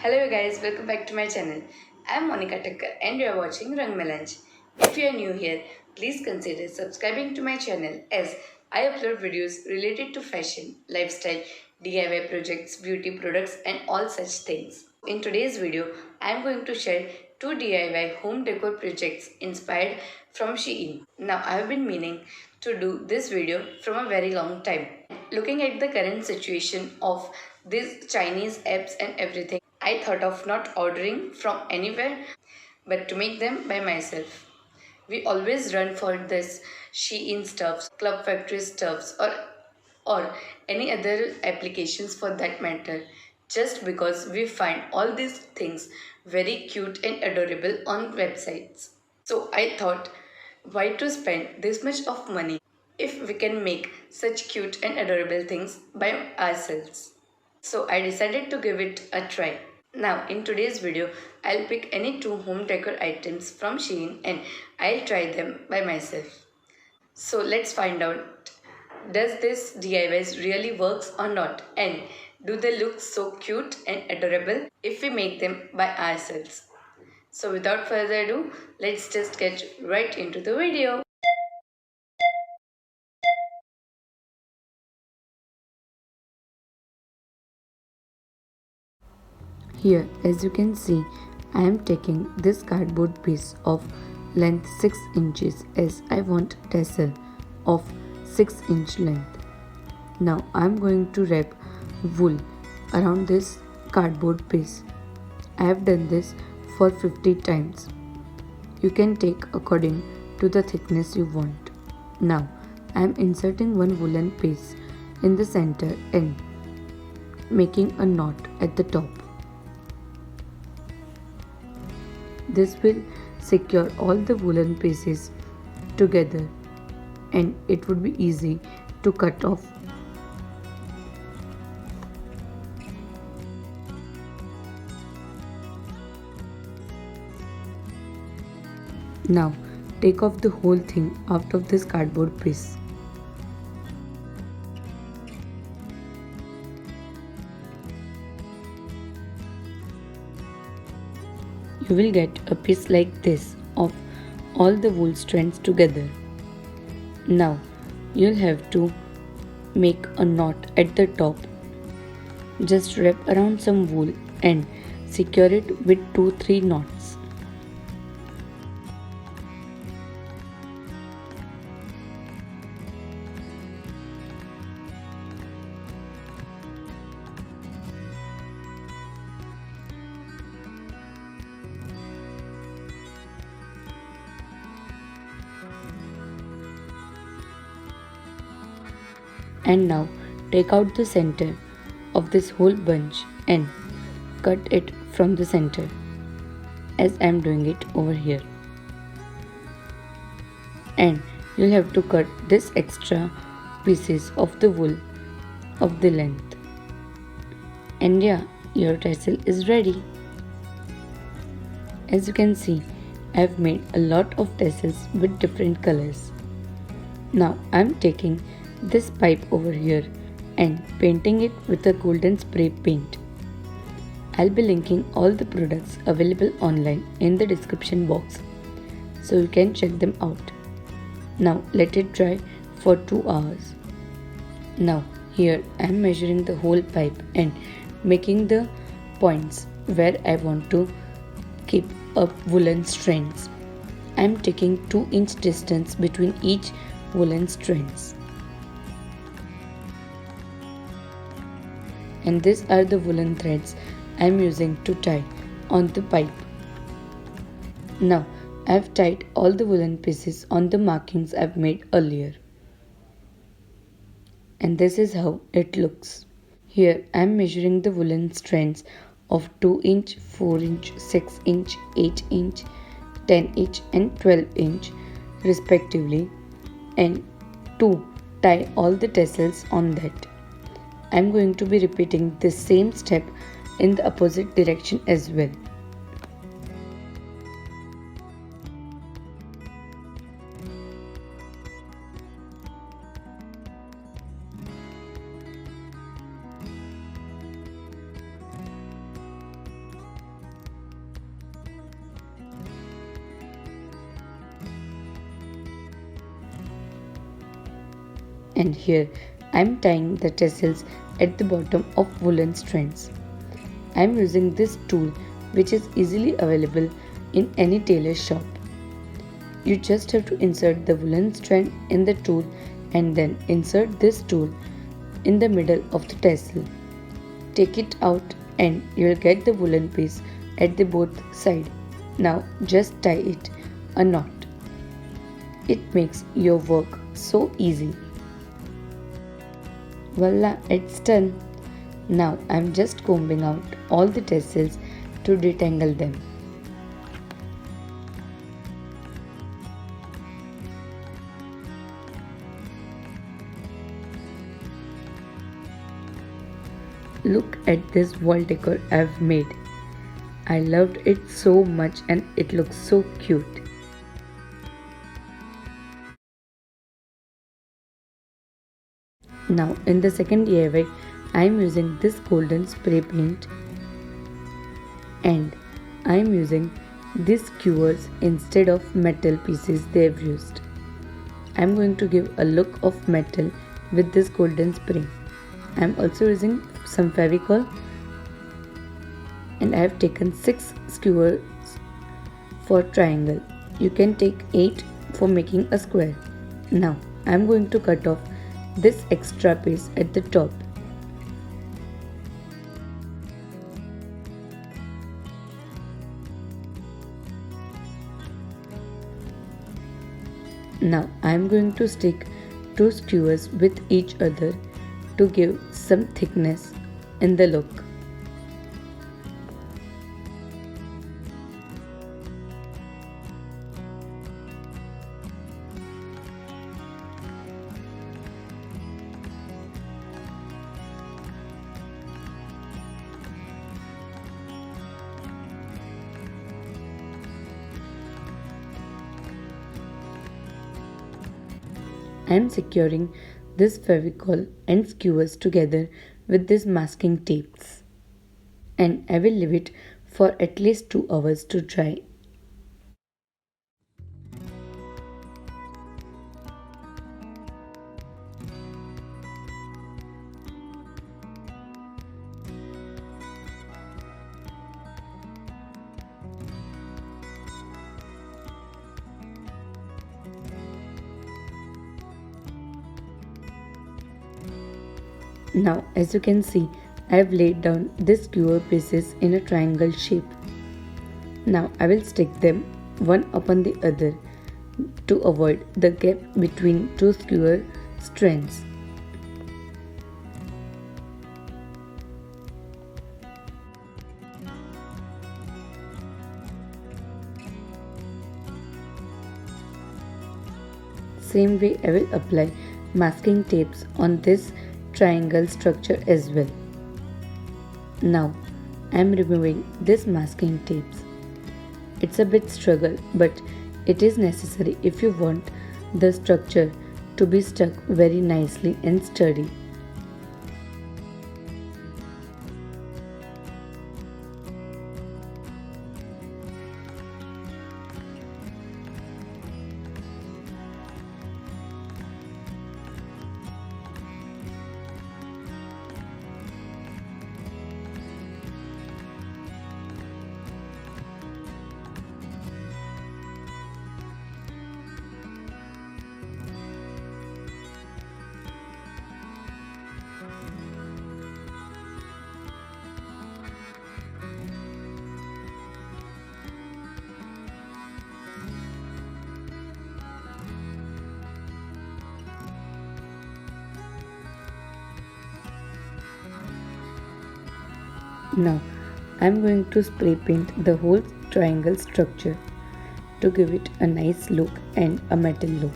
Hello you guys, welcome back to my channel. I am Monica Takkar and you are watching Rang Melange. If you are new here, please consider subscribing to my channel as I upload videos related to fashion, lifestyle, DIY projects, beauty products and all such things. In today's video, I am going to share 2 DIY home decor projects inspired from SHEIN. Now I have been meaning to do this video from a very long time. Looking at the current situation of these Chinese apps and everything, I thought of not ordering from anywhere but to make them by myself. We always run for this SHEIN stuffs, Club Factory stuffs or any other applications for that matter just because we find all these things very cute and adorable on websites. So I thought why to spend this much of money if we can make such cute and adorable things by ourselves. So I decided to give it a try. Now in today's video, I'll pick any 2 home decor items from SHEIN and I'll try them by myself. So let's find out, does this DIYs really works or not, and do they look so cute and adorable if we make them by ourselves. So without further ado, let's just get right into the video. Here, as you can see, I am taking this cardboard piece of length 6 inches as I want tassel of 6-inch length. Now I am going to wrap wool around this cardboard piece. I have done this for 50 times. You can take according to the thickness you want. Now I am inserting one woolen piece in the center and making a knot at the top. This will secure all the woolen pieces together and it would be easy to cut off. Now take off the whole thing out of this cardboard piece. You will get a piece like this of all the wool strands together. Now you'll have to make a knot at the top. Just wrap around some wool and secure it with 2-3 knots. And now take out the center of this whole bunch and cut it from the center as I am doing it over here. And you'll have to cut this extra pieces of the wool of the length. And yeah, your tassel is ready. As you can see, I have made a lot of tassels with different colors. Now I am taking this pipe over here and painting it with a golden spray paint. I'll be linking all the products available online in the description box so you can check them out. Now let it dry for 2 hours. Now here I am measuring the whole pipe and making the points where I want to keep up woolen strands. I am taking 2-inch distance between each woolen strands. And these are the woolen threads I am using to tie on the pipe. Now I have tied all the woolen pieces on the markings I have made earlier. And this is how it looks. Here I am measuring the woolen strands of 2-inch, 4-inch, 6-inch, 8-inch, 10-inch and 12-inch respectively, and to tie all the tassels on that. I am going to be repeating this same step in the opposite direction as well. and here I am tying the tassels at the bottom of woolen strands. I am using this tool which is easily available in any tailor shop. You just have to insert the woolen strand in the tool and then insert this tool in the middle of the tassel. Take it out and you will get the woolen piece at the both sides. Now just tie it a knot. It makes your work so easy. Voila, it's done. Now I am just combing out all the tassels to detangle them. Look at this wall decor I've made. I loved it so much and it looks so cute. Now in the second DIY, I am using this golden spray paint and I am using these skewers instead of metal pieces they have used. I am going to give a look of metal with this golden spray. I am also using some Fevicol and I have taken 6 skewers for triangle. You can take 8 for making a square. Now I am going to cut off this extra piece at the top. Now I am going to stick 2 skewers with each other to give some thickness in the look. I am securing this Fevicol and skewers together with these masking tapes and I will leave it for at least 2 hours to dry. Now as you can see, I have laid down these skewer pieces in a triangle shape. Now I will stick them one upon the other to avoid the gap between 2 skewer strands. Same way I will apply masking tapes on this triangle structure as well. Now I am removing this masking tapes. It's a bit struggle but it is necessary if you want the structure to be stuck very nicely and sturdy. Now I am going to spray paint the whole triangle structure to give it a nice look and a metal look.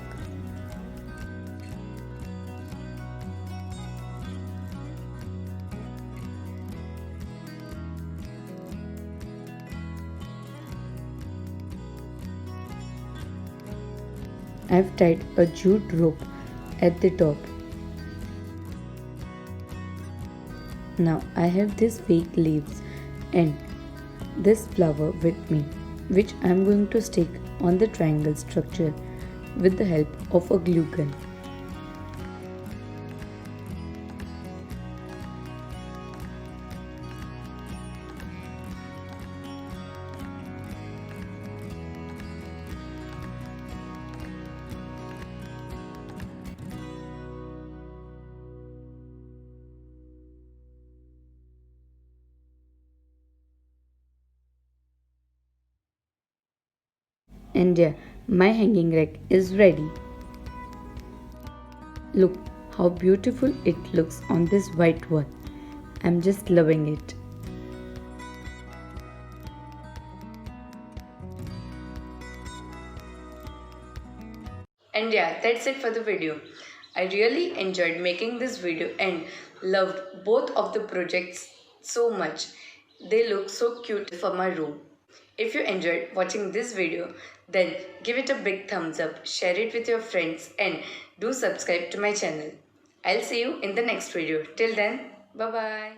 I have tied a jute rope at the top. Now I have these fake leaves and this flower with me, which I am going to stick on the triangle structure with the help of a glue gun. And yeah, my hanging rack is ready. Look how beautiful it looks on this white wall. I'm just loving it. And yeah, that's it for the video. I really enjoyed making this video and loved both of the projects so much. They look so cute for my room. If you enjoyed watching this video, then give it a big thumbs up, share it with your friends and do subscribe to my channel. I'll see you in the next video. Till then, bye bye.